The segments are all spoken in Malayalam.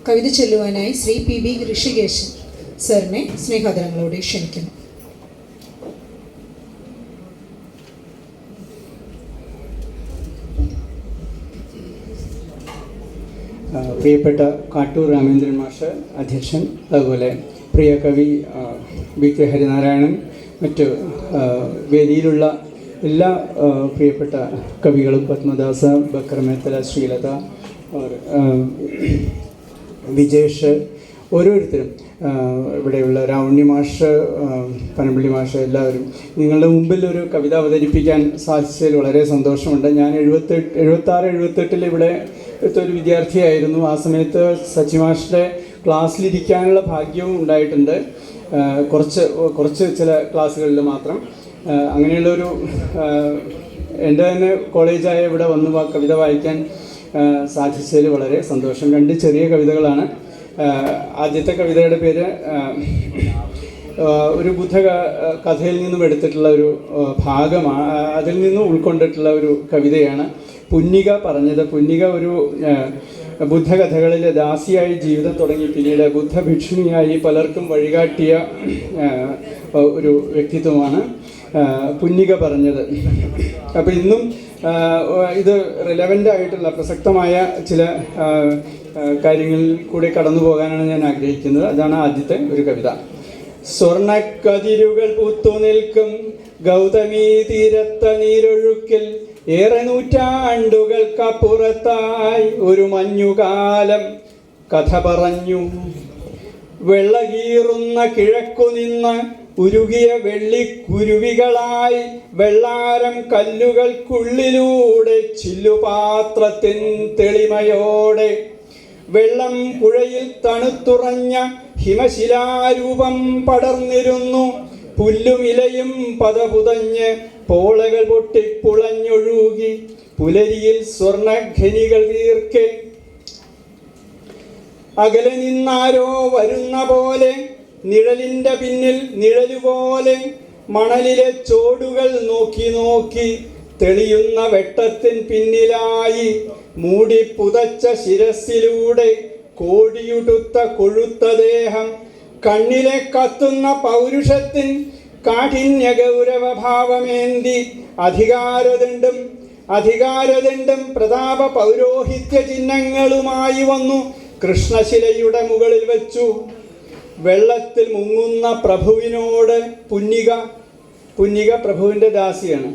കവിത ചൊല്ലുവാനായി ശ്രീ പി ഋഷികേശൻ സാറിനെ സ്നേഹാദരങ്ങളോടെ ക്ഷണിക്കുന്നു. പ്രിയപ്പെട്ട കാട്ടൂർ രാമേന്ദ്രൻ മാഷ് അധ്യക്ഷൻ, അതുപോലെ പ്രിയ കവി BK ഹരിനാരായണൻ, മറ്റ് വേദിയിലുള്ള എല്ലാ പ്രിയപ്പെട്ട കവികളും, പത്മദാസ, ബക്കർ മേത്തല, ശ്രീലത, വിജേഷ്, ഓരോരുത്തരും, ഇവിടെയുള്ള രാവണ്യ മാഷ്, പനമ്പള്ളി മാഷ്, എല്ലാവരും നിങ്ങളുടെ മുമ്പിൽ ഒരു കവിത അവതരിപ്പിക്കാൻ സാധിച്ചതിൽ വളരെ സന്തോഷമുണ്ട്. ഞാൻ 76-78 ഇവിടെ ഒരു വിദ്യാർത്ഥിയായിരുന്നു. ആ സമയത്ത് സച്ചി മാഷിൻ്റെ ക്ലാസ്സിലിരിക്കാനുള്ള ഭാഗ്യവും ഉണ്ടായിട്ടുണ്ട്, കുറച്ച് ചില ക്ലാസ്സുകളിൽ മാത്രം. അങ്ങനെയുള്ളൊരു എൻ്റെ തന്നെ കോളേജായ ഇവിടെ വന്ന് കവിത വായിക്കാൻ സാധിച്ചതിൽ വളരെ സന്തോഷം. 2 ചെറിയ കവിതകളാണ്. ആദ്യത്തെ കവിതയുടെ പേര് ഒരു ബുദ്ധ കഥയിൽ നിന്നും എടുത്തിട്ടുള്ള ഒരു ഭാഗമാണ്, അതിൽ നിന്നും ഉൾക്കൊണ്ടിട്ടുള്ള ഒരു കവിതയാണ്. പുന്നിക പറഞ്ഞത്. പുന്നിക ഒരു ബുദ്ധകഥകളിലെ ദാസിയായി ജീവിതം തുടങ്ങി പിന്നീട് ബുദ്ധഭിക്ഷുണിയായി പലർക്കും വഴികാട്ടിയ ഒരു വ്യക്തിത്വമാണ് പുന്നിക പറഞ്ഞത്. അപ്പോൾ ഇന്നും ഇത് റിലവൻ്റ് ആയിട്ടുള്ള പ്രസക്തമായ ചില കാര്യങ്ങളിൽ കൂടെ കടന്നു പോകാനാണ് ഞാൻ ആഗ്രഹിക്കുന്നത്. അതാണ് ആദ്യത്തെ ഒരു കവിത. സ്വർണക്കതിരുകൾ പൂത്തു നിൽക്കും ഗൗതമീ തീരത്ത നീരൊഴുക്കിൽ ഏറെ നൂറ്റാണ്ടുകൾക്കപ്പുറത്തായി ഒരു മഞ്ഞുകാലം കഥ പറഞ്ഞു. വെള്ളകീറുന്ന കിഴക്കുനിന്ന് ഉരുകിയ വെള്ളിക്കുരുവികളായി വെള്ളാരം കല്ലുകൾക്കുള്ളിലൂടെ ചില്ലുപാത്രത്തിൻ തെളിമയോടെ വെള്ളം പുഴയിൽ തണുത്തുറഞ്ഞ ഹിമശിലാരൂപം പടർന്നിരുന്നു. പുല്ലുമിലയും പതപുതഞ്ഞ് പോളകൾ പൊട്ടിപ്പുളഞ്ഞൊഴുകി പുലരിയിൽ സ്വർണഖനികൾ തീർക്കെ അകലെ നിന്നാരോ വരുന്ന പോലെ നിഴലിൻ്റെ പിന്നിൽ നിഴലുപോലെ മണലിലെ ചോടുകൾ നോക്കി നോക്കി തെളിയുന്ന വെട്ടത്തിൻ പിന്നിലായി മൂടി പുതച്ച ശിരസിലൂടെ കോടിയുടുത്ത കൊഴുത്ത ദേഹം കണ്ണിലെ കത്തുന്ന പൗരുഷത്തിൻ കാഠിന്യ ഗൗരവഭാവമേന്തി അധികാരദണ്ഡും പ്രതാപ പൗരോഹിത്യ ചിഹ്നങ്ങളുമായി വന്നു കൃഷ്ണശിലയുടെ മുകളിൽ വെച്ചു. വെള്ളത്തിൽ മുങ്ങുന്ന പ്രഭുവിനോട് പുന്നിക പ്രഭുവിൻ്റെ ദാസിയാണ്.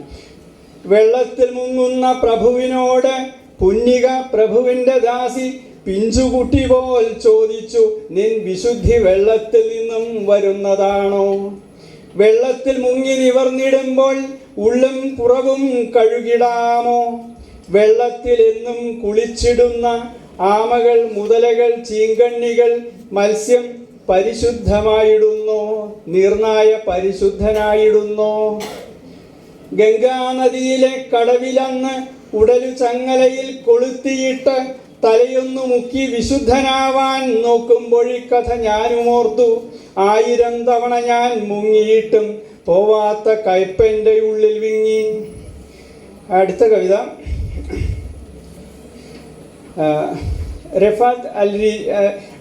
വെള്ളത്തിൽ മുങ്ങുന്ന പ്രഭുവിനോട് പുന്നിക പ്രഭുവിൻ്റെ ദാസി പിഞ്ചുകുട്ടി പോൽ ചോദിച്ചു, നിൻ വിശുദ്ധി വെള്ളത്തിൽ നിന്നും വരുന്നതാണോ? വെള്ളത്തിൽ മുങ്ങി നിവർന്നിടുമ്പോൾ ഉള്ളും പുറവും കഴുകിടാമോ? വെള്ളത്തിൽ എന്നും കുളിച്ചിടുന്ന ആമകൾ, മുതലകൾ, ചീങ്കണ്ണികൾ, മത്സ്യം പരിശുദ്ധമായിടുന്നോ? നീർനായ പരിശുദ്ധനായിടുന്നോ? ഗംഗാനദിയിലെ കടവിലന്ന് ഉടലു ചങ്ങലയിൽ കൊളുത്തിയിട്ട് തലയൊന്നു മുക്കി വിശുദ്ധനാവാൻ നോക്കുമ്പോഴിക്കഥ ഞാനുമോർത്തു. 1000 തവണ ഞാൻ മുങ്ങിയിട്ടും പോവാത്ത കയ്പൻ്റെ ഉള്ളിൽ വിങ്ങി. അടുത്ത കവിത റഫാത്ത്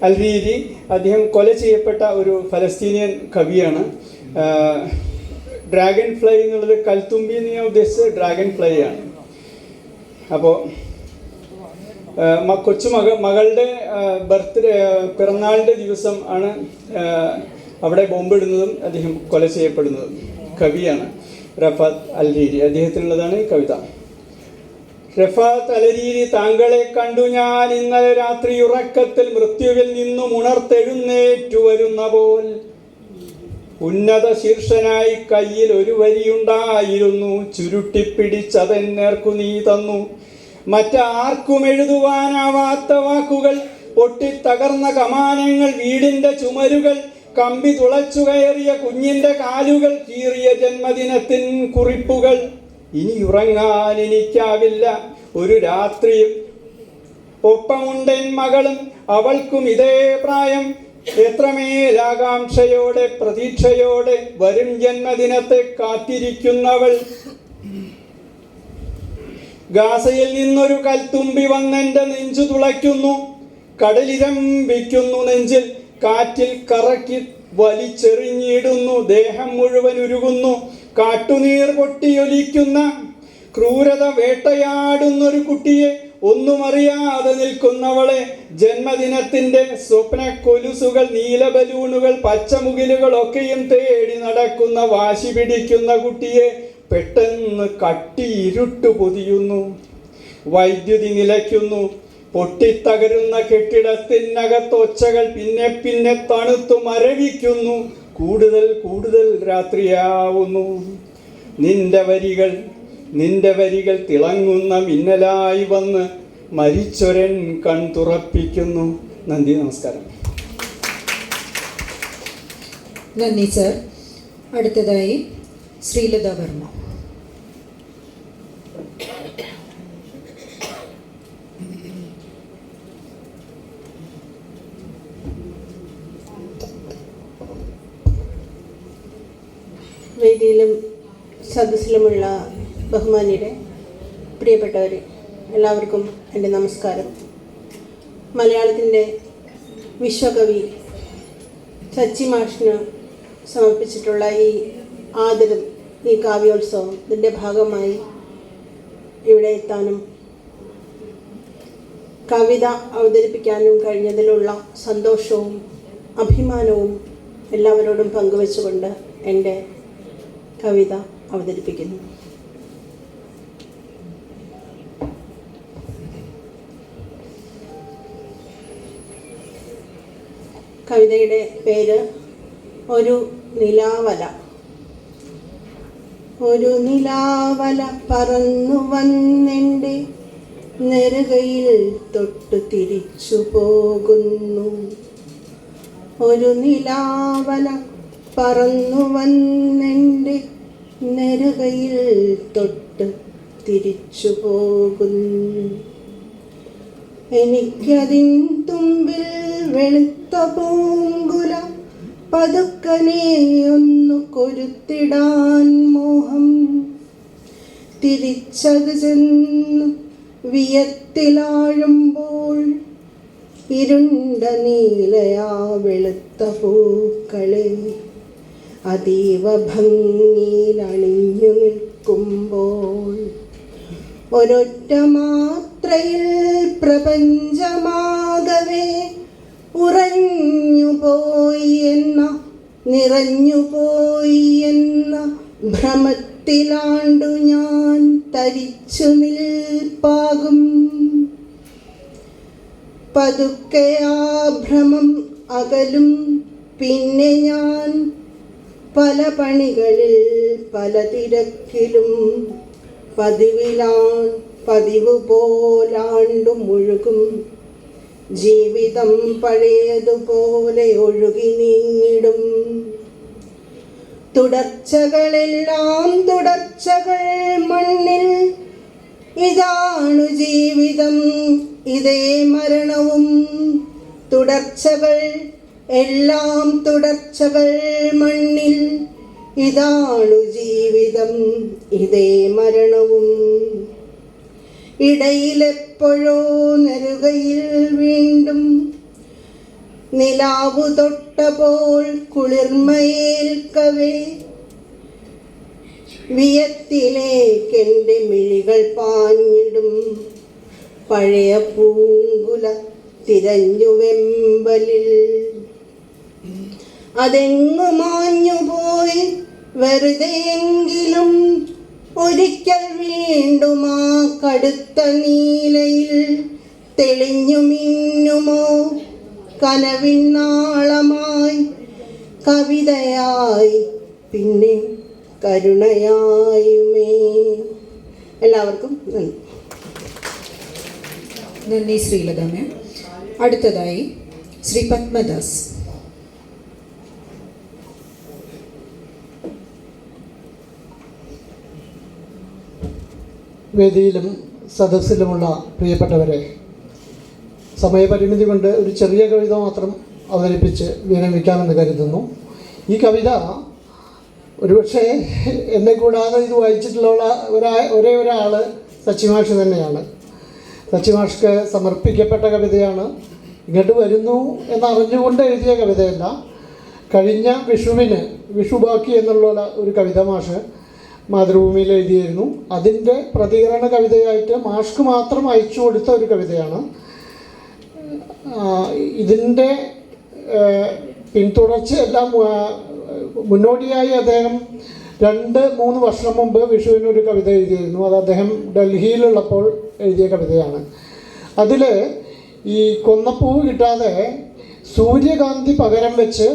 അൽരീരി. അദ്ദേഹം കൊല ചെയ്യപ്പെട്ട ഒരു ഫലസ്തീനിയൻ കവിയാണ്. ഡ്രാഗൺ ഫ്ലൈ എന്നുള്ളത് കൽത്തുമ്പി എന്ന് ഞാൻ ഉദ്ദേശിച്ചത് ഡ്രാഗൺ ഫ്ലൈ ആണ്. അപ്പോൾ മകളുടെ പിറന്നാളിൻ്റെ ദിവസം ആണ് അവിടെ ബോംബിടുന്നതും അദ്ദേഹം കൊല ചെയ്യപ്പെടുന്നതും. കവിയാണ് റഫാത്ത് അൽരീരി. അദ്ദേഹത്തിനുള്ളതാണ് ഈ കവിത. റഫാത്ത് അൽരീരി, താങ്കളെ കണ്ടു ഞാൻ ഇന്നലെ രാത്രി ഉറക്കത്തിൽ മൃത്യുവിൽ നിന്നും ഉണർത്തെഴുന്നേറ്റു വരുന്ന പോൽ. ഉന്നത ശീർഷനായി കയ്യിൽ ഒരു വരിയുണ്ടായിരുന്നു, ചുരുട്ടിപ്പിടിച്ചതെന്നേർക്കു നീ തന്നു. മറ്റാർക്കും എഴുതുവാനാവാത്ത വാക്കുകൾ, പൊട്ടിത്തകർന്ന കമാനങ്ങൾ, വീടിൻ്റെ ചുമരുകൾ, കമ്പി തുളച്ചു കയറിയ കുഞ്ഞിൻ്റെ കാലുകൾ, കീറിയ ജന്മദിനത്തിൻ കുറിപ്പുകൾ. ഇനി ഉറങ്ങാൻ എനിക്കാവില്ല ഒരു രാത്രിയും. ഒപ്പമുണ്ടെൻ മകളും, അവൾക്കും ഇതേ പ്രായം. എത്രമേലാകാംക്ഷയോടെ പ്രതീക്ഷയോടെ വരും ജന്മദിനത്തെ കാത്തിരിക്കുന്നവൾ. ഗാസയിൽ നിന്നൊരു കൽത്തുമ്പി വന്നെൻ്റെ നെഞ്ചു തുളയ്ക്കുന്നു. കടലിരമ്പിക്കുന്നു നെഞ്ചിൽ, കാറ്റിൽ കറക്കി വലിച്ചെറിഞ്ഞിടുന്നു, ദേഹം മുഴുവൻ ഉരുകുന്നു. കാട്ടുനീർ പൊട്ടിയൊലിക്കുന്ന ക്രൂരത വേട്ടയാടുന്നൊരു കുട്ടിയെ, ഒന്നും അറിയാതെ നിൽക്കുന്നവളെ, ജന്മദിനത്തിൻ്റെ സ്വപ്ന കൊലുസുകൾ, നീലബലൂണുകൾ, പച്ചമുകിലുകൾ ഒക്കെയും തേടി നടക്കുന്ന വാശി പിടിക്കുന്ന കുട്ടിയെ പെട്ടെന്ന് കട്ടിയിരുട്ടു പൊതിയുന്നു. വൈദ്യുതി നിലയ്ക്കുന്നു. പൊട്ടിത്തകരുന്ന കെട്ടിടത്തിനകത്ത് ഒച്ചകൾ പിന്നെ പിന്നെ തണുത്തു മരവിക്കുന്നു. കൂടുതൽ കൂടുതൽ രാത്രിയാവുന്നു. നിന്റെ വരികൾ തിളങ്ങുന്ന മിന്നലായി വന്ന് മരിച്ചൊരൻ കൺ തുറപ്പിക്കുന്നു. നന്ദി, നമസ്കാരം. നന്ദി സർ. അടുത്തതായി ശ്രീലത വർമ്മ. വേദിയിലും സദസ്സിലുമുള്ള ബഹുമാന്യരെ, പ്രിയപ്പെട്ടവരെ, എല്ലാവർക്കും എൻ്റെ നമസ്കാരം. മലയാളത്തിൻ്റെ വിശ്വകവി സച്ചി മാഷിന് സമർപ്പിച്ചിട്ടുള്ള ഈ ആദരം, ഈ കാവ്യോത്സവം, ഇതിൻ്റെ ഭാഗമായി ഇവിടെ എത്താനും കവിത അവതരിപ്പിക്കാനും കഴിഞ്ഞതിലുള്ള സന്തോഷവും അഭിമാനവും എല്ലാവരോടും പങ്കുവെച്ചുകൊണ്ട് എൻ്റെ കവിത അവതരിപ്പിക്കുന്നു. കവിതയുടെ പേര് ഒരു നിലാവല. ഒരു നിലാവല പറന്നു വന്നെൻ്റെ നെറുകയിൽ തൊട്ടു തിരിച്ചു പോകുന്നു. ഒരു നിലാവല പറന്നു വന്നെൻ്റെ നെറുകയിൽ തൊട്ട് തിരിച്ചു പോകുന്നു. എനിക്കതിൻ തുമ്പിൽ വെളുത്ത പൂങ്കുല പതുക്കനെ ഒന്നു കൊരുത്തിടാൻ മോഹം. തിരിച്ചത് ചെന്നു വിയത്തിലാഴുമ്പോൾ ഇരുണ്ട നീലയാ വെളുത്ത പൂക്കളെ അതീവ ഭംഗിയിലണിഞ്ഞു നിൽക്കുമ്പോൾ ഒരൊറ്റ മാത്രയിൽ പ്രപഞ്ചമാകവേ നിറഞ്ഞുപോയി എന്ന ഭ്രമത്തിലാണ്ടു ഞാൻ തരിച്ചു നിൽപ്പാകും. പതുക്കെ ആ ഭ്രമം അകലും. പിന്നെ ഞാൻ പല പണികളിൽ പല തിരക്കിലും പതിവ് പോലാണ്ടു മുഴുകും. ജീവിതം പഴയതുപോലെ ഒഴുകി നീങ്ങിടും. തുടർച്ചകളെല്ലാം തുടർച്ചകൾ മണ്ണിൽ. ഇതാണു ജീവിതം, ഇതേ മരണവും. തുടർച്ചകൾ എല്ലാം തുടർച്ചകൾ മണ്ണിൽ. ഇതാണു ജീവിതം, ഇതേ മരണവും. ഇടയിലെപ്പോഴോ നെറുകയിൽ വീണ്ടും നിലാവു തൊട്ടപ്പോൾ കുളിർമയേൽക്കവേ വിയത്തിലേക്കെൻ്റെ മിഴികൾ പാഞ്ഞിടും. പഴയ പൂങ്കുല തിരഞ്ഞു വെമ്പലിൽ അതെങ്ങു മാഞ്ഞുപോയി. വെറുതെയെങ്കിലും ഒരിക്കൽ വീണ്ടും ആ കടുത്ത നീലയിൽ തെളിഞ്ഞു മിന്നുമോ കനവിൻ നാളമായി, കവിതയായി, പിന്നെ കരുണയായുമേ. എല്ലാവർക്കും നന്ദി. നന്ദി ശ്രീലത മാം. അടുത്തതായി ശ്രീ പത്മദാസ്. വേദിയിലും സദസ്സിലുമുള്ള പ്രിയപ്പെട്ടവരെ, സമയപരിമിതി കൊണ്ട് ഒരു ചെറിയ കവിത മാത്രം അവതരിപ്പിച്ച് വിരമിക്കാമെന്ന് കരുതുന്നു. ഈ കവിത ഒരുപക്ഷെ എന്നെ കൂടാതെ ഇത് വായിച്ചിട്ടുള്ള ഒരേ ഒരാൾ സച്ചി മാഷ് തന്നെയാണ്. സച്ചി മാഷ്ക്ക് സമർപ്പിക്കപ്പെട്ട കവിതയാണ്. ഇങ്ങോട്ട് വരുന്നു എന്നറിഞ്ഞുകൊണ്ട് എഴുതിയ കവിതയല്ല. കഴിഞ്ഞ വിഷുവിന് വിഷുബാക്കി എന്നുള്ള ഒരു കവിത മാഷ് മാതൃഭൂമിയിൽ എഴുതിയിരുന്നു. അതിൻ്റെ പ്രതികരണ കവിതയായിട്ട് മാഷ്ക്ക് മാത്രം അയച്ചു കൊടുത്ത ഒരു കവിതയാണ്. ഇതിൻ്റെ പിന്തുടർച്ചയെല്ലാം മുന്നോടിയായി അദ്ദേഹം 2-3 വർഷം മുമ്പ് വിഷുവിനൊരു കവിത എഴുതിയിരുന്നു. അത് അദ്ദേഹം ഡൽഹിയിലുള്ളപ്പോൾ എഴുതിയ കവിതയാണ്. അതിൽ ഈ കൊന്നപ്പൂവ് കിട്ടാതെ സൂര്യകാന്തി പകരം വെച്ച്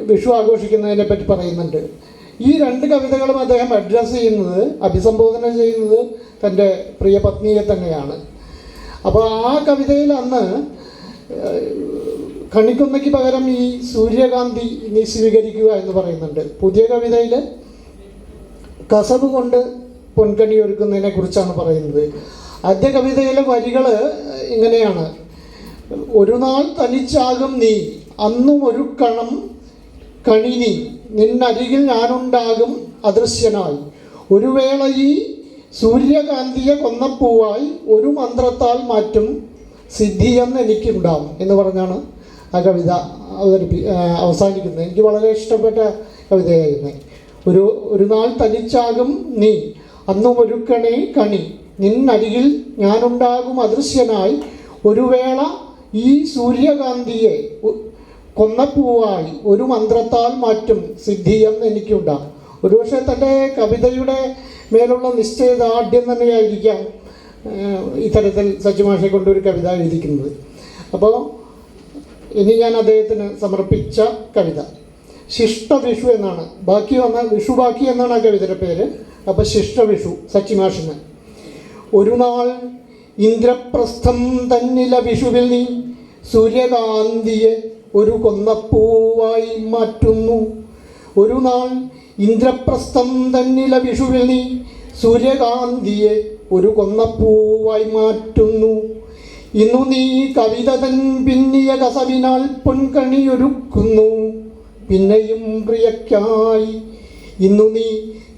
വിഷു ആഘോഷിക്കുന്നതിനെ പറ്റി പറയുന്നുണ്ട്. ഈ 2 കവിതകളും അദ്ദേഹം അഡ്രസ്സ് ചെയ്യുന്നത്, അഭിസംബോധന ചെയ്യുന്നത് തൻ്റെ പ്രിയ പത്നിയെ തന്നെയാണ്. അപ്പോൾ ആ കവിതയിൽ അന്ന് കണിക്കൊന്നയ്ക്ക് പകരം ഈ സൂര്യകാന്തി നീ സ്വീകരിക്കുക എന്ന് പറയുന്നുണ്ട്. പുതിയ കവിതയിൽ കസവ് കൊണ്ട് പൊൻകണി ഒരുക്കുന്നതിനെ കുറിച്ചാണ് പറയുന്നത്. ആദ്യ കവിതയിലെ വരികൾ ഇങ്ങനെയാണ്: ഒരു നാൾ തനിച്ചാകും നീ, അന്നും ഒരു കണം കണി നീ, നിന്നരികിൽ ഞാനുണ്ടാകും അദൃശ്യനായി, ഒരു വേള ഈ സൂര്യകാന്തിയെ കൊന്നപ്പൂവായി, ഒരു മന്ത്രത്താൽ മാറ്റും സിദ്ധിയെന്ന് എനിക്കുണ്ടാവും എന്ന് പറഞ്ഞാണ് ആ കവിത അവസാനിക്കുന്നത്. എനിക്ക് വളരെ ഇഷ്ടപ്പെട്ട കവിതയായിരുന്നു. ഒരു നാൾ തനിച്ചാകും നീ, അന്നും ഒരു കണി, നിന്നരികിൽ ഞാനുണ്ടാകും അദൃശ്യനായി, ഒരു വേള ഈ സൂര്യകാന്തിയെ കൊന്നപ്പൂവായി, ഒരു മന്ത്രത്താൽ മാറ്റും സിദ്ധിയെന്ന് എനിക്കുണ്ടാകും. ഒരുപക്ഷെ തൻ്റെ കവിതയുടെ മേലുള്ള നിശ്ചയദാർഢ്യം തന്നെയായിരിക്കാം ഇത്തരത്തിൽ സച്ചിമാഷെ കൊണ്ടൊരു കവിത എഴുതിക്കുന്നത്. അപ്പോൾ ഇനി ഞാൻ അദ്ദേഹത്തിന് സമർപ്പിച്ച കവിത ശിഷ്ടവിഷു എന്നാണ്. ബാക്കി വന്ന വിഷു ബാക്കി എന്നാണ് ആ കവിതയുടെ പേര്. അപ്പോൾ ശിഷ്ടവിഷു സച്ചിമാഷിന്. ഒരു നാൾ ഇന്ദ്രപ്രസ്ഥം തന്നില വിഷുവിൽ നീ, സൂര്യകാന്തിയെ ഒരു കൊന്നപ്പൂവായി മാറ്റുന്നു. ഒരു നാൾ ഇന്ദ്രപ്രസ്ഥം തന്നില വിഷുവിൽ നീ, സൂര്യകാന്തിയെ ഒരു കൊന്നപ്പൂവായി മാറ്റുന്നു. ഇന്നു നീ കവിത തൻ പിന്നിയ കസവിനാൽ പൊൻകണിയൊരുക്കുന്നു പിന്നെയും പ്രിയക്കായി. ഇന്നു നീ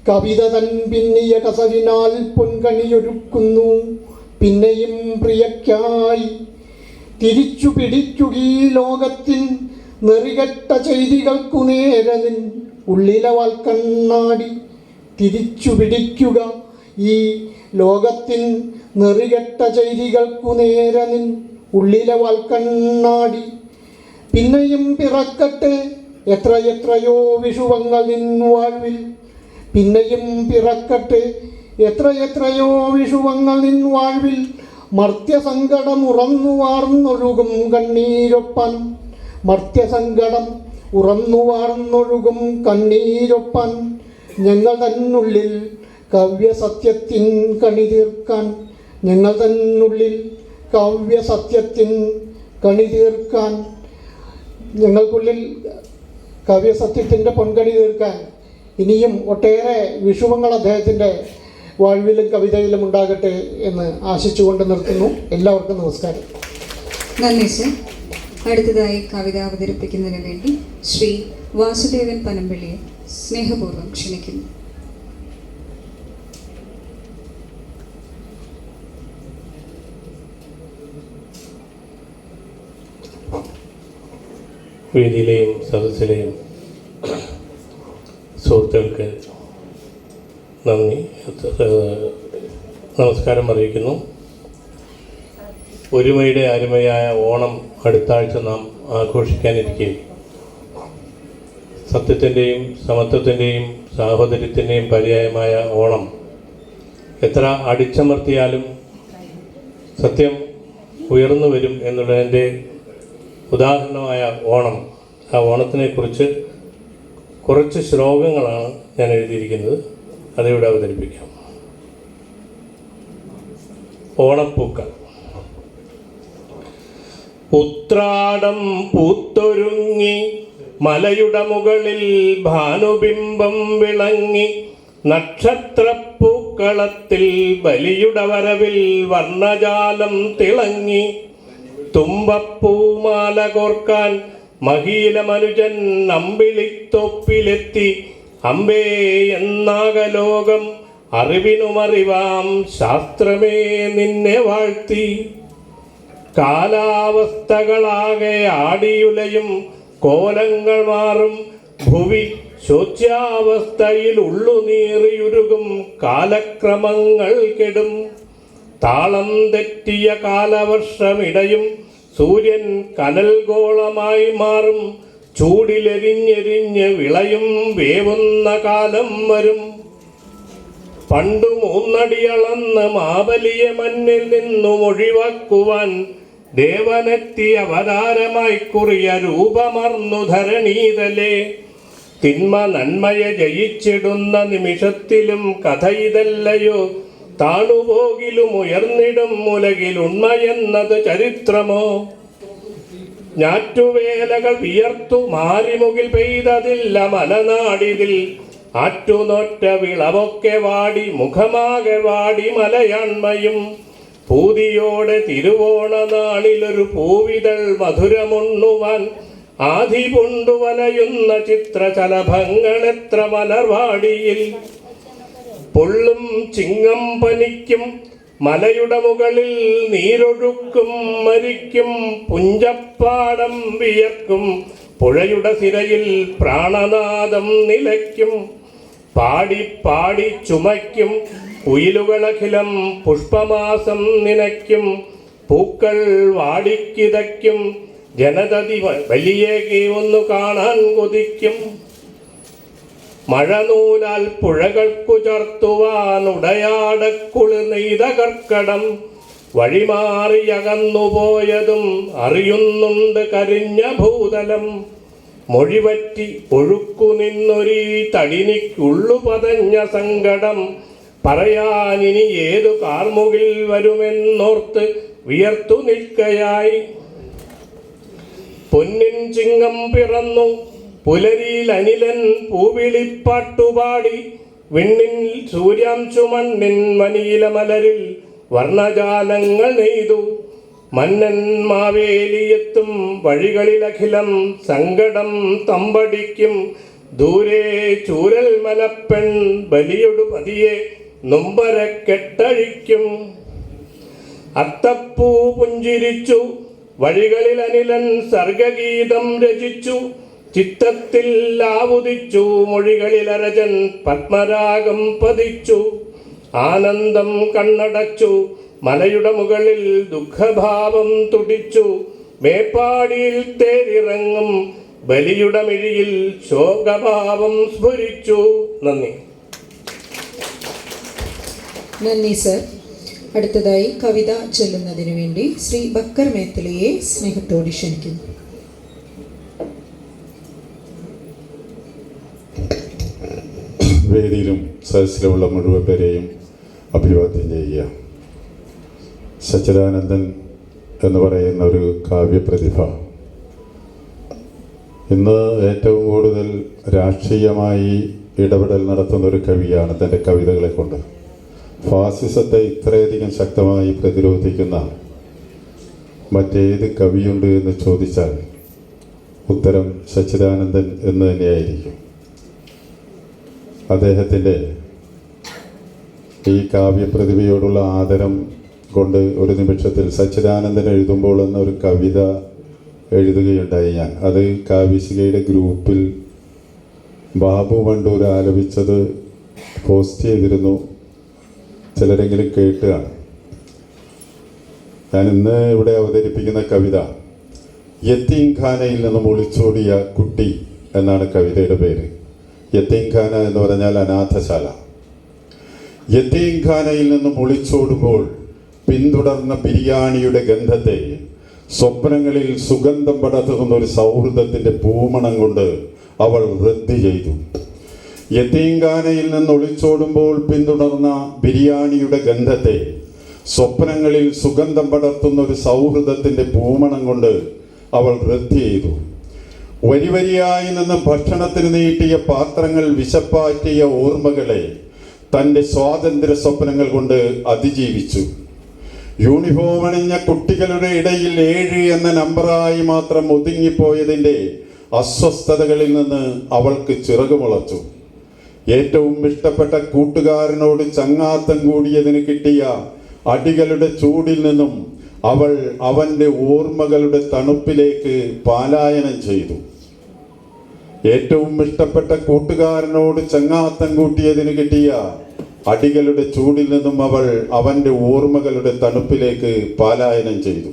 കവിത തൻ പിന്നിയ കസവിനാൽ പൊൻകണിയൊരുക്കുന്നു പിന്നെയും പ്രിയക്കായി. തിരിച്ചു പിടിക്കുകീ ലോകത്തിൻ നെറികെട്ട ചെയ്തികൾക്കു നേരെ നിൻ ഉള്ളിലെ വാൽക്കണ്ണാടി. തിരിച്ചു പിടിക്കുക ഈ ലോകത്തിൻ നെറികെട്ട ചെയ്തികൾക്കു നേരെ നിൻ ഉള്ളിലെ വാൽക്കണ്ണാടി. പിന്നെയും പിറക്കട്ടെ എത്രയെത്രയോ വിഷുവങ്ങൾ നിൻ വാഴ്വിൽ. പിന്നെയും പിറക്കട്ടെ എത്രയെത്രയോ വിഷുവങ്ങൾ നിൻ വാഴ്വിൽ. മർത്യസങ്കടം ഉറന്നു വാർന്നൊഴുകും കണ്ണീരൊപ്പാൻ. മർത്യസങ്കടം ഉറന്നു വാർന്നൊഴുകും കണ്ണീരൊപ്പാൻ. ഞങ്ങൾ തന്നുള്ളിൽ കാവ്യസത്യത്തിൻ കണി തീർക്കാൻ. ഞങ്ങൾ തന്നുള്ളിൽ കാവ്യസത്യത്തിൻ കണി തീർക്കാൻ. ഞങ്ങൾക്കുള്ളിൽ കാവ്യസത്യത്തിൻ്റെ പൊൻകണി തീർക്കാൻ ഇനിയും ഒട്ടേറെ വിഷുവങ്ങൾ അദ്ദേഹത്തിൻ്റെ വാഴ്വിലും കവിതയിലും ഉണ്ടാകട്ടെ എന്ന് ആശിച്ചുകൊണ്ട് നിർത്തുന്നു. എല്ലാവർക്കും നമസ്കാരം. നന്ദി സർ. അടുത്തതായി കവിത അവതരിപ്പിക്കുന്നതിന് വേണ്ടി ശ്രീ വാസുദേവൻ പനമ്പള്ളിയെ സ്നേഹപൂർവ്വം ക്ഷണിക്കുന്നു. വേദിയിലെയും സദസ്സിലെയും സുഹൃത്തുക്കൾക്ക് നമസ്കാരം അറിയിക്കുന്നു. ഒരുമയുടെ അരുമയായ ഓണം അടുത്ത ആഴ്ച നാം ആഘോഷിക്കാനിരിക്കെ സത്യത്തിൻ്റെയും സമത്വത്തിൻ്റെയും സാഹോദര്യത്തിൻ്റെയും പര്യായമായ ഓണം എത്ര അടിച്ചമർത്തിയാലും സത്യം ഉയർന്നു വരും എന്നുള്ളതിൻ്റെ ഉദാഹരണമായ ഓണം. ആ ഓണത്തിനെക്കുറിച്ച് കുറച്ച് ശ്ലോകങ്ങളാണ് ഞാൻ എഴുതിയിരിക്കുന്നത്. അതിവിടെ അവതരിപ്പിക്കാം. ഓണപ്പൂക്കൾ. ഉത്രാടം പൂത്തൊരുങ്ങി മലയുടെ മുകളിൽ ഭാനുബിംബം വിളങ്ങി, നക്ഷത്രപ്പൂക്കളത്തിൽ ബലിയുടെ വരവിൽ വർണ്ണജാലം തിളങ്ങി, തുമ്പപ്പൂമാല കോർക്കാൻ മഹീലമനുജൻ അമ്പിളിത്തൊപ്പിലെത്തി, അമ്പേ എന്നാകലോകം അറിവിനുമറിവാം ശാസ്ത്രമേ നിന്നെ വാഴ്ത്തി. കാലാവസ്ഥകളാകെ ആടിയുലയും കോലങ്ങൾ മാറും ഭുവി ശോച്യാവസ്ഥയിൽ ഉള്ളുനീറിയുരുകും കാലക്രമങ്ങൾ കെടും. താളം തെറ്റിയ കാലവർഷമിടയും സൂര്യൻ കനൽഗോളമായി മാറും. ചൂടിലെരിഞ്ഞെരിഞ്ഞ് വിളയും വേവുന്ന കാലം വരും. പണ്ടു 3 അടി അളന്ന് മാബലിയെ മണ്ണിൽ നിന്നും ഒഴിവാക്കുവാൻ ദേവനെത്തി അവതാരമായി കുറിയ രൂപമർന്നു ധരണീതലേ. തിന്മ നന്മയെ ജയിച്ചിടുന്ന നിമിഷത്തിലും കഥ ഇതല്ലയോ? താണുപോകിലും ഉയർന്നിടും ഉലകിൽ ഉണ്മയെന്നത് ചരിത്രമോ? ഞാറ്റുവേലകൾ വിയർത്തു മാറിമുകിൽ പെയ്തതില്ല മലനാടിതിൽ. ആറ്റുനോറ്റ വിളവൊക്കെ വാടി മുഖമാകെ വാടി മലയാൺമയും. പൂതിയോടെ തിരുവോണ നാളിലൊരു പൂവിതൾ മധുരമുണ്ണുവാൻ ആധി കൊണ്ടു വലയുന്ന ചിത്രചലഭങ്ങൾ എത്ര മലർവാടിയിൽ. പൊള്ളും ചിങ്ങം പനിക്കും മലയുടെ മുകളിൽ നീരൊഴുക്കും മരിക്കും. പുഞ്ചപ്പാടം വിയർക്കും പുഴയുടെ സിരയിൽ പ്രാണനാദം നിലയ്ക്കും. പാടി പാടി ചുമയ്ക്കും കുയിലുകളഖിലം പുഷ്പമാസം നിനയ്ക്കും. പൂക്കൾ വാടിക്കിതയ്ക്കും ജനതതി വലിയേകി ഒന്ന് കാണാൻ കൊതിക്കും. മഴനൂലാൽ പുഴകൾക്കു ചർത്തുവാൻ ഉടയാടക്കുളി നെയ്ത കർക്കടം. വഴിമാറിയകന്നുപോയതും അറിയുന്നുണ്ട് കരിഞ്ഞ ഭൂതലം. മൊഴിപറ്റി ഒഴുക്കു നിന്നൊരീ തടിനിക്കുള്ളു പതഞ്ഞ സങ്കടം. പറയാനിനി ഏതു കാർമുകിൽ വരുമെന്നോർത്ത് വിയർത്തു നിൽക്കയായി. പൊന്നിൻ ചിങ്ങം പിറന്നു പുലരിയിൽ അനിലൻ പൂവിളിപ്പാട്ടുപാടി. വിണ്ണിൻ സൂര്യാംശു മണ്ണിൻ വനീല മലരിൽ വർണ്ണജാലങ്ങൾ നെയ്തു. മന്നൻ മാവേലിയെത്തും വഴികളിലഖിലം സങ്കടം തമ്പടിക്കും. ദൂരെ ചൂരൽ മലപ്പെൺ ബലിയൊടു പതിയെ നൊമ്പരക്കെട്ടഴിക്കും. അത്തപ്പൂ പുഞ്ചിരിച്ചു വഴികളിൽ അനിലൻ സർഗഗീതം രചിച്ചു. ചിത്തത്തിൽ ആവുദിച്ചു മൊഴികളിൽ അരജൻ പത്മരാഗം പതിച്ചു. ആനന്ദം കണ്ണടച്ചു മലയുടെ മുകളിൽ ദുഃഖഭാവം തുടിച്ചു. മേപ്പാടിയിൽ തേരിറങ്ങും ബലിയുടെ മിഴിയിൽ ശോകഭാവം സ്ഫുരിച്ചു. നന്ദി. നന്ദി സർ. അടുത്തതായി കവിത ചൊല്ലുന്നതിന് വേണ്ടി ശ്രീ ബക്കർ മേത്തലയെ സ്നേഹത്തോടെ ക്ഷണിക്കുന്നു. വേദിയിലും സദസ്സിലുമുള്ള മുഴുവൻ പേരെയും അഭിവാദ്യം ചെയ്യുക. സച്ചിദാനന്ദൻ എന്ന് പറയുന്ന ഒരു കാവ്യപ്രതിഭ ഇന്ന് ഏറ്റവും കൂടുതൽ രാഷ്ട്രീയമായി ഇടപെടൽ നടത്തുന്ന ഒരു കവിയാണ് തൻ്റെ കവിതകളെ കൊണ്ട്. ഫാസിസത്തെ ഇത്രയധികം ശക്തമായി പ്രതിരോധിക്കുന്ന മറ്റേത് കവിയുണ്ട് എന്ന് ചോദിച്ചാൽ ഉത്തരം സച്ചിദാനന്ദൻ എന്ന് തന്നെയായിരിക്കും. അദ്ദേഹത്തിൻ്റെ ഈ കാവ്യപ്രതിഭയോടുള്ള ആദരം കൊണ്ട് ഒരു നിമിഷത്തിൽ സച്ചിദാനന്ദൻ എഴുതുമ്പോൾ എന്നൊരു കവിത എഴുതുകയുണ്ടായി ഞാൻ. അത് കാവ്യശികയുടെ ഗ്രൂപ്പിൽ ബാബു വണ്ടൂർ ആലപിച്ചത് പോസ്റ്റ് ചെയ്തിരുന്നു. ചിലരെങ്കിലും കേട്ടുകയാണ്. ഞാൻ ഇന്ന് ഇവിടെ അവതരിപ്പിക്കുന്ന കവിത യത്തീംഖാനയിൽ നിന്നും ഒളിച്ചോടിയ കുട്ടി എന്നാണ് കവിതയുടെ പേര്. യത്തീംഖാന എന്ന് പറഞ്ഞാൽ അനാഥശാല. യത്തീംഖാനയിൽ നിന്നും ഒളിച്ചോടുമ്പോൾ പിന്തുടർന്ന ബിരിയാണിയുടെ ഗന്ധത്തെ സ്വപ്നങ്ങളിൽ സുഗന്ധം പടർത്തുന്ന ഒരു സൗഹൃദത്തിൻ്റെ പൂമണം കൊണ്ട് അവൾ റദ്ദ് ചെയ്തു. യത്തീംഖാനയിൽ നിന്ന് ഒളിച്ചോടുമ്പോൾ പിന്തുടർന്ന ബിരിയാണിയുടെ ഗന്ധത്തെ സ്വപ്നങ്ങളിൽ സുഗന്ധം പടർത്തുന്ന ഒരു സൗഹൃദത്തിൻ്റെ പൂമണം കൊണ്ട് അവൾ റദ്ദ് ചെയ്തു. വരിവരിയായി നിന്ന് ഭക്ഷണത്തിന് നീട്ടിയ പാത്രങ്ങൾ വിശപ്പാറ്റിയ ഓർമ്മകളെ തൻ്റെ സ്വാതന്ത്ര്യ സ്വപ്നങ്ങൾ കൊണ്ട് അതിജീവിച്ചു. യൂണിഫോം അണിഞ്ഞ കുട്ടികളുടെ ഇടയിൽ 7 എന്ന നമ്പറായി മാത്രം ഒതുങ്ങിപ്പോയതിൻ്റെ അസ്വസ്ഥതകളിൽ നിന്ന് അവൾക്ക് ചിറകുമുളച്ചു. ഏറ്റവും ഇഷ്ടപ്പെട്ട കൂട്ടുകാരനോട് ചങ്ങാത്തം കൂടിയതിന് കിട്ടിയ അടികളുടെ ചൂടിൽ നിന്നും അവൾ അവൻ്റെ ഓർമ്മകളുടെ തണുപ്പിലേക്ക് പലായനം ചെയ്തു. ഏറ്റവും ഇഷ്ടപ്പെട്ട കൂട്ടുകാരനോട് ചങ്ങാത്തം കൂട്ടിയതിന് കിട്ടിയ അടികളുടെ ചൂടിൽ നിന്നും അവൾ അവൻ്റെ ഓർമ്മകളുടെ തണുപ്പിലേക്ക് പലായനം ചെയ്തു.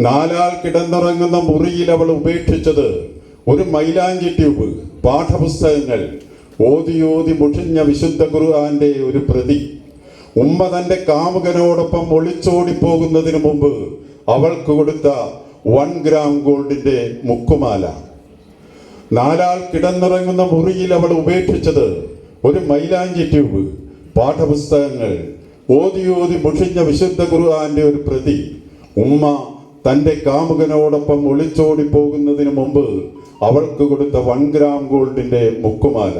4 ആൾ കിടന്നുറങ്ങുന്ന മുറിയിൽ അവൾ ഉപേക്ഷിച്ചത് ഒരു മൈലാഞ്ചി ട്യൂബ്, പാഠപുസ്തകങ്ങൾ, ഓതി മുഷിഞ്ഞ വിശുദ്ധ ഖുർആന്റെ ഒരു പ്രതി. ഉമ്മ തൻ്റെ കാമുകനോടൊപ്പം ഒളിച്ചോടിപ്പോകുന്നതിന് മുമ്പ് അവൾക്ക് കൊടുത്ത 1 ഗ്രാം ഗോൾഡിന്റെ മുക്കുമാല. 4 ആൾ കിടന്നുറങ്ങുന്ന മുറിയിൽ അവൾ ഉപേക്ഷിച്ചത് ഒരു മൈലാഞ്ചി ട്യൂബ്, പാഠപുസ്തകങ്ങൾ, ഓതി മുഷിഞ്ഞ വിശുദ്ധ ഖുർആന്റെ ഒരു പ്രതി. ഉമ്മ തൻ്റെ കാമുകനോടൊപ്പം ഒളിച്ചോടിപ്പോകുന്നതിന് മുമ്പ് അവൾക്ക് കൊടുത്ത 1 ഗ്രാം ഗോൾഡിന്റെ മുക്കുമാല.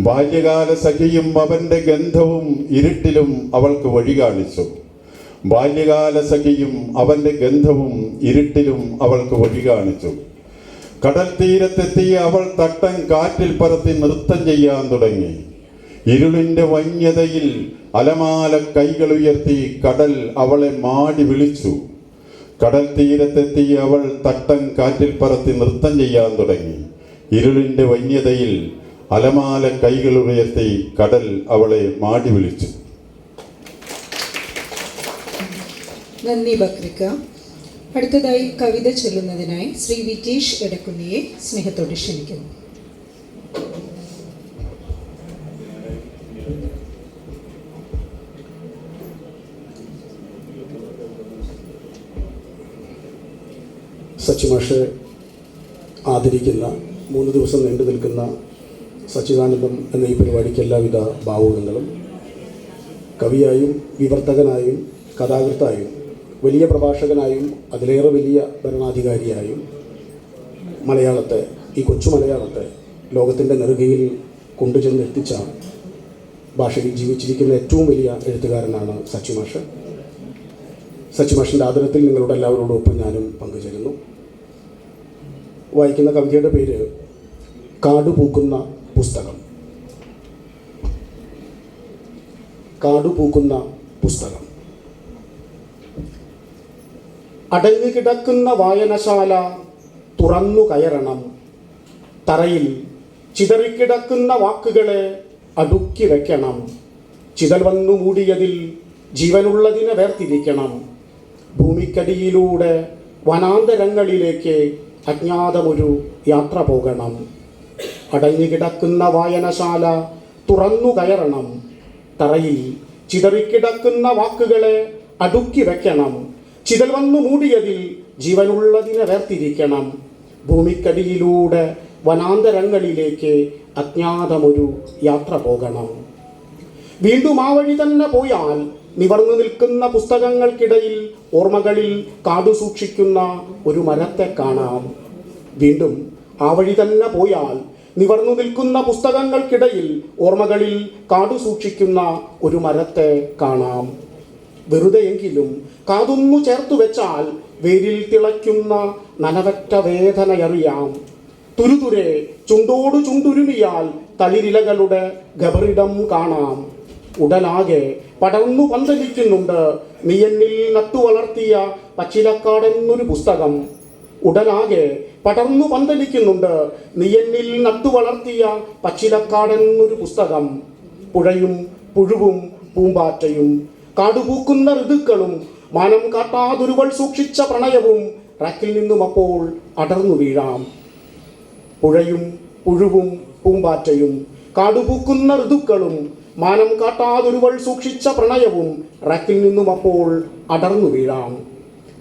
ബാല്യകാല സഖിയും അവൻ്റെ ഗന്ധവും ഇരുട്ടിലും അവൾക്ക് വഴി കാണിച്ചു. ബാല്യകാല സഖിയും അവൻ്റെ ഗന്ധവും ഇരുട്ടിലും അവൾക്ക് വഴി കാണിച്ചു. കടൽ തീരത്തെത്തിയ അവൾ തട്ടം കാറ്റിൽ പറത്തി നൃത്തം ചെയ്യാൻ തുടങ്ങി. ഇരുളിൻ്റെ വന്യതയിൽ അലമാല കൈകൾ ഉയർത്തി കടൽ അവളെ മാടി വിളിച്ചു. കടൽ തീരത്തെത്തിയ അവൾ തട്ടം കാറ്റിൽ പറത്തി നൃത്തം ചെയ്യാൻ തുടങ്ങി. ഇരുളിൻ്റെ വന്യതയിൽ അലമാല കൈകൾ ഉയർത്തി കടൽ അവളെ മാടി വിളിച്ചു. നന്ദി ബക്രിക്ക. അടുത്തതായി കവിത ചൊല്ലുന്നതിനായി ശ്രീ വിജീഷ് എടക്കുന്നിയെ സ്നേഹത്തോടെ ക്ഷണിക്കുന്നു. സച്ചിമാഷെ ആദരിക്കുന്ന 3 ദിവസം നീണ്ടു നിൽക്കുന്ന സച്ചിദാനന്ദം എന്ന ഈ പരിപാടിക്ക് എല്ലാവിധ ഭാവുകങ്ങളും. കവിയായും വിവർത്തകനായും കഥാകൃത്തായും വലിയ പ്രഭാഷകനായും അതിലേറെ വലിയ ഭരണാധികാരിയായും മലയാളത്തെ, ഈ കൊച്ചു മലയാളത്തെ ലോകത്തിൻ്റെ നെറുകയിൽ കൊണ്ടുചെന്നെത്തിച്ച ഭാഷയിൽ ജീവിച്ചിരിക്കുന്ന ഏറ്റവും വലിയ എഴുത്തുകാരനാണ് സച്ചിമാഷ്. സച്ചിമാഷിൻ്റെ ആദരത്തിൽ നിങ്ങളുടെ എല്ലാവരോടൊപ്പം ഞാനും പങ്കുചേരുന്നു. വായിക്കുന്ന കവിതയുടെ പേര് കാടുപൂക്കുന്ന പുസ്തകം. കാടുപൂക്കുന്ന പുസ്തകം. അടഞ്ഞുകിടക്കുന്ന വായനശാല തുറന്നു കയറണം. തറയിൽ ചിതറിക്കിടക്കുന്ന വാക്കുകളെ അടുക്കി വയ്ക്കണം. ചിതൽ വന്നു മൂടിയതിൽ ജീവനുള്ളതിനെ വേർതിരിക്കണം. ഭൂമിക്കടിയിലൂടെ വനാന്തരങ്ങളിലേക്ക് അജ്ഞാതമൊരു യാത്ര പോകണം. അടഞ്ഞുകിടക്കുന്ന വായനശാല തുറന്നു കയറണം. തറയിൽ ചിതറിക്കിടക്കുന്ന വാക്കുകളെ അടുക്കി വയ്ക്കണം. ചിതൽ വന്നു മൂടിയതിൽ ജീവനുള്ളതിനെ വേർതിരിക്കണം. ഭൂമിക്കടിയിലൂടെ വനാന്തരങ്ങളിലേക്ക് അജ്ഞാതമൊരു യാത്ര പോകണം. വീണ്ടും ആ വഴി തന്നെ പോയാൽ നിവർന്നു നിൽക്കുന്ന പുസ്തകങ്ങൾക്കിടയിൽ ഓർമ്മകളിൽ കാടു സൂക്ഷിക്കുന്ന ഒരു മരത്തെ കാണാം. വീണ്ടും ആ വഴി തന്നെ പോയാൽ നിവർന്നു നിൽക്കുന്ന പുസ്തകങ്ങൾക്കിടയിൽ ഓർമ്മകളിൽ കാടു സൂക്ഷിക്കുന്ന ഒരു മരത്തെ കാണാം. വെറുതെയെങ്കിലും കാതൊന്നു ചേർത്തു വെച്ചാൽ വേരിൽ തിളയ്ക്കുന്ന നനവറ്റ വേദനയറിയാം. തുരുതുരെ ചുണ്ടോടു ചുണ്ടുരുമിയാൽ തളിരിലകളുടെ ഗബറിടം കാണാം. ഉടലാകെ പടർന്നു പന്തലിക്കുന്നുണ്ട് നീയെന്നിൽ നട്ടു വളർത്തിയ പച്ചിലക്കാടെന്നൊരു പുസ്തകം. ഉടലാകെ പടർന്നു പന്തലിക്കുന്നുണ്ട് നീയെന്നിൽ നട്ടു വളർത്തിയ പച്ചിലക്കാടെന്നൊരു പുസ്തകം. പുഴയും പുഴുവും പൂമ്പാറ്റയും കാടുപൂക്കുന്ന ഋതുക്കളും മാനം കാട്ടാതൊരുവൾ സൂക്ഷിച്ച പ്രണയവും റാക്കിൽ നിന്നും അപ്പോൾ അടർന്നു വീഴാം. പുഴയും പുഴുവും പൂമ്പാറ്റയും കാടുപൂക്കുന്ന ഋതുക്കളും മാനം കാട്ടാതൊരുവൾ സൂക്ഷിച്ച പ്രണയവും റാക്കിൽ നിന്നും അപ്പോൾ അടർന്നു വീഴാം.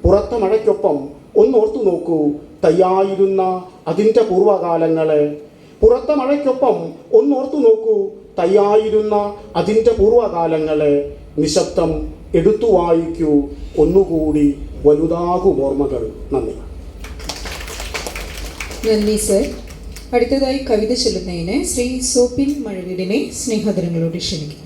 പുറത്തെ മഴയ്ക്കൊപ്പം ഒന്നോർത്തു നോക്കൂ തയ്യായിരുന്ന അതിൻ്റെ പൂർവ്വകാലങ്ങളെ. പുറത്തെ മഴയ്ക്കൊപ്പം ഒന്നോർത്തു നോക്കൂ തയ്യായിരുന്ന അതിൻ്റെ പൂർവ്വകാലങ്ങളെ. നിശബ്ദം എടുത്തു വായിക്കൂ ഒന്നുകൂടി വലുതാകും ഓർമ്മകൾ. നന്ദി. നന്ദി സർ. അടുത്തതായി കവിത ചൊല്ലുന്നതിന് ശ്രീ സോപ്പിൻ മഴവീടിനെ സ്നേഹാദരങ്ങളോട് ക്ഷണിക്കും.